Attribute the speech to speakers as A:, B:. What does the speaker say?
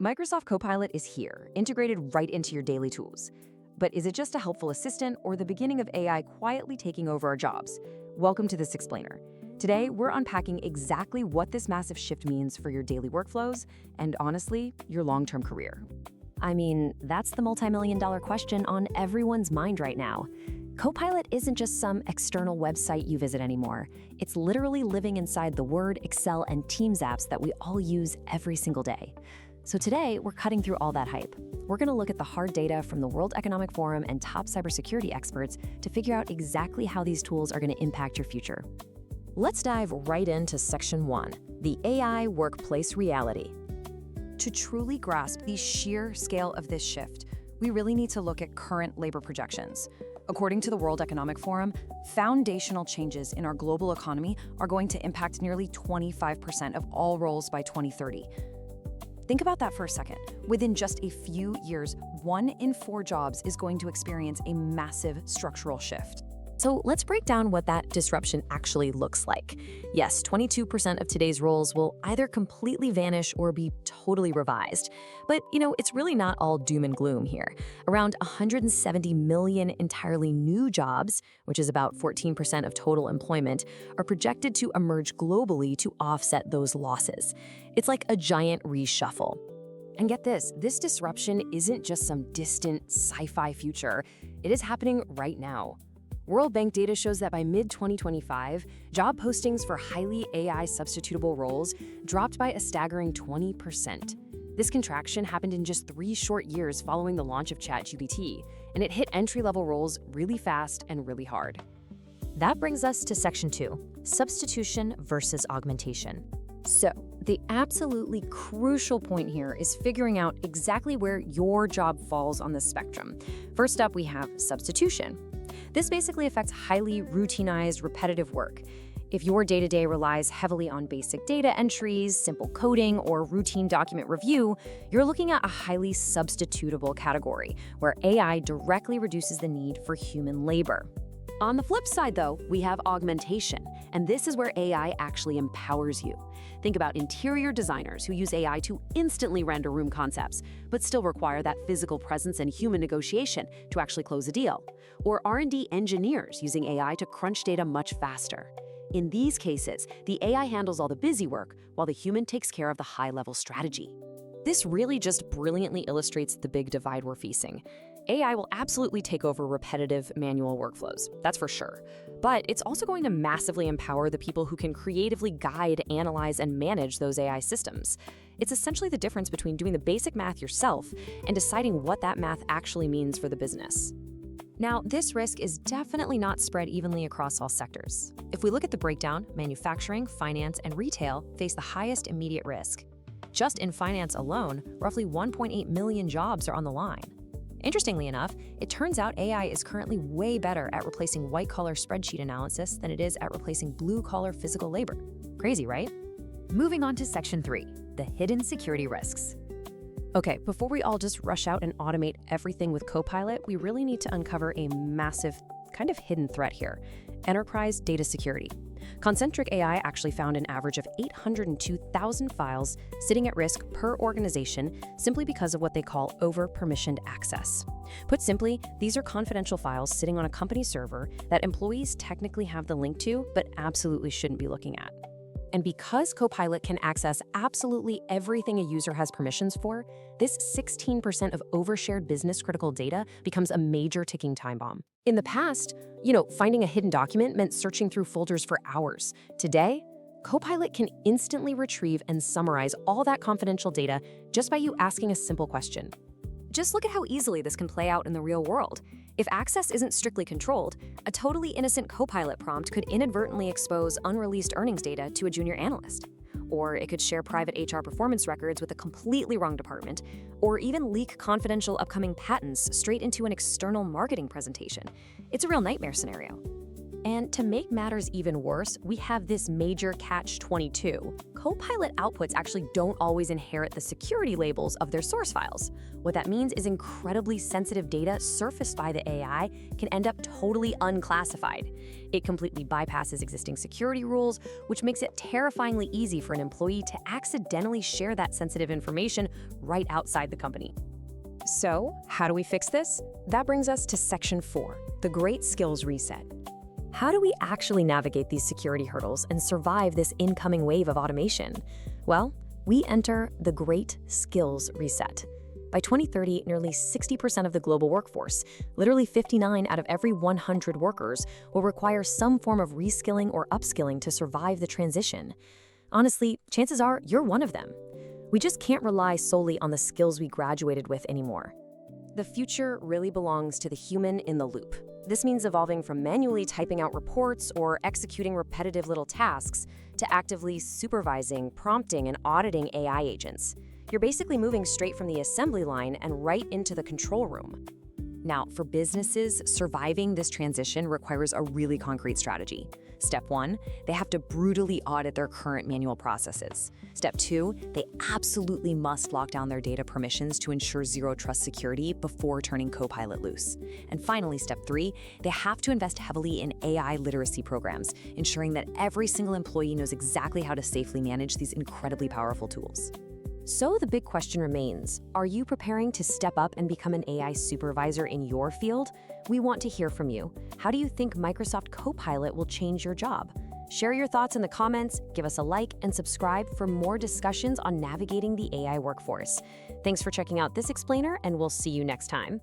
A: Microsoft Copilot is here, integrated right into your daily tools. But is it just a helpful assistant or the beginning of AI quietly taking over our jobs? Welcome to This Explainer. Today, we're unpacking exactly what this massive shift means for your daily workflows and, honestly, your long-term career.
B: I mean, that's the multi-million-dollar question on everyone's mind right now. Copilot isn't just some external website you visit anymore. It's literally living inside the Word, Excel, and Teams apps that we all use every single day. So today, we're cutting through all that hype. We're going to look at the hard data from the World Economic Forum and top cybersecurity experts to figure out exactly how these tools are going to impact your future.
C: Let's dive right into Section 1, the AI workplace reality.
A: To truly grasp the sheer scale of this shift, we really need to look at current labor projections. According to the World Economic Forum, foundational changes in our global economy are going to impact nearly 25% of all roles by 2030. Think about that for a second. Within just a few years, 1 in 4 jobs is going to experience a massive structural shift.
C: So let's break down what that disruption actually looks like. Yes, 22% of today's roles will either completely vanish or be totally revised. But, it's really not all doom and gloom here. Around 170 million entirely new jobs, which is about 14% of total employment, are projected to emerge globally to offset those losses. It's like a giant reshuffle.
A: And get this disruption isn't just some distant sci-fi future. It is happening right now. World Bank data shows that by mid-2025, job postings for highly AI substitutable roles dropped by a staggering 20%. This contraction happened in just 3 short years following the launch of ChatGPT, and it hit entry-level roles really fast and really hard.
C: That brings us to Section 2, substitution versus augmentation.
B: So, the absolutely crucial point here is figuring out exactly where your job falls on the spectrum. First up, we have substitution. This basically affects highly routinized, repetitive work. If your day-to-day relies heavily on basic data entries, simple coding, or routine document review, you're looking at a highly substitutable category, where AI directly reduces the need for human labor.
A: On the flip side, though, we have augmentation, and this is where AI actually empowers you. Think about interior designers who use AI to instantly render room concepts, but still require that physical presence and human negotiation to actually close a deal. Or R&D engineers using AI to crunch data much faster. In these cases, the AI handles all the busy work, while the human takes care of the high-level strategy.
C: This really just brilliantly illustrates the big divide we're facing. AI will absolutely take over repetitive manual workflows, that's for sure. But it's also going to massively empower the people who can creatively guide, analyze, and manage those AI systems. It's essentially the difference between doing the basic math yourself and deciding what that math actually means for the business. Now, this risk is definitely not spread evenly across all sectors. If we look at the breakdown, manufacturing, finance, and retail face the highest immediate risk. Just in finance alone, roughly 1.8 million jobs are on the line. Interestingly enough, it turns out AI is currently way better at replacing white-collar spreadsheet analysis than it is at replacing blue-collar physical labor. Crazy, right?
B: Moving on to Section 3, the hidden security risks.
A: Okay, before we all just rush out and automate everything with Copilot, we really need to uncover a massive, kind of hidden threat here: enterprise data security. Concentric AI actually found an average of 802,000 files sitting at risk per organization simply because of what they call over-permissioned access. Put simply, these are confidential files sitting on a company server that employees technically have the link to, but absolutely shouldn't be looking at. And because Copilot can access absolutely everything a user has permissions for, this 16% of overshared business-critical data becomes a major ticking time bomb. In the past, finding a hidden document meant searching through folders for hours. Today, Copilot can instantly retrieve and summarize all that confidential data just by you asking a simple question. Just look at how easily this can play out in the real world. If access isn't strictly controlled, a totally innocent Copilot prompt could inadvertently expose unreleased earnings data to a junior analyst. Or it could share private HR performance records with a completely wrong department, or even leak confidential upcoming patents straight into an external marketing presentation. It's a real nightmare scenario. And to make matters even worse, we have this major catch-22. Copilot outputs actually don't always inherit the security labels of their source files. What that means is incredibly sensitive data surfaced by the AI can end up totally unclassified. It completely bypasses existing security rules, which makes it terrifyingly easy for an employee to accidentally share that sensitive information right outside the company. So, how do we fix this? That brings us to Section 4, the Great Skills Reset. How do we actually navigate these security hurdles and survive this incoming wave of automation? Well, we enter the Great Skills Reset. By 2030, nearly 60% of the global workforce, literally 59 out of every 100 workers, will require some form of reskilling or upskilling to survive the transition. Honestly, chances are you're one of them. We just can't rely solely on the skills we graduated with anymore. The future really belongs to the human in the loop. This means evolving from manually typing out reports or executing repetitive little tasks to actively supervising, prompting, and auditing AI agents. You're basically moving straight from the assembly line and right into the control room. Now, for businesses, surviving this transition requires a really concrete strategy. Step 1, they have to brutally audit their current manual processes. Step 2, they absolutely must lock down their data permissions to ensure zero trust security before turning Copilot loose. And finally, Step 3, they have to invest heavily in AI literacy programs, ensuring that every single employee knows exactly how to safely manage these incredibly powerful tools. So the big question remains, are you preparing to step up and become an AI supervisor in your field? We want to hear from you. How do you think Microsoft Copilot will change your job? Share your thoughts in the comments, give us a like, and subscribe for more discussions on navigating the AI workforce. Thanks for checking out this explainer, and we'll see you next time.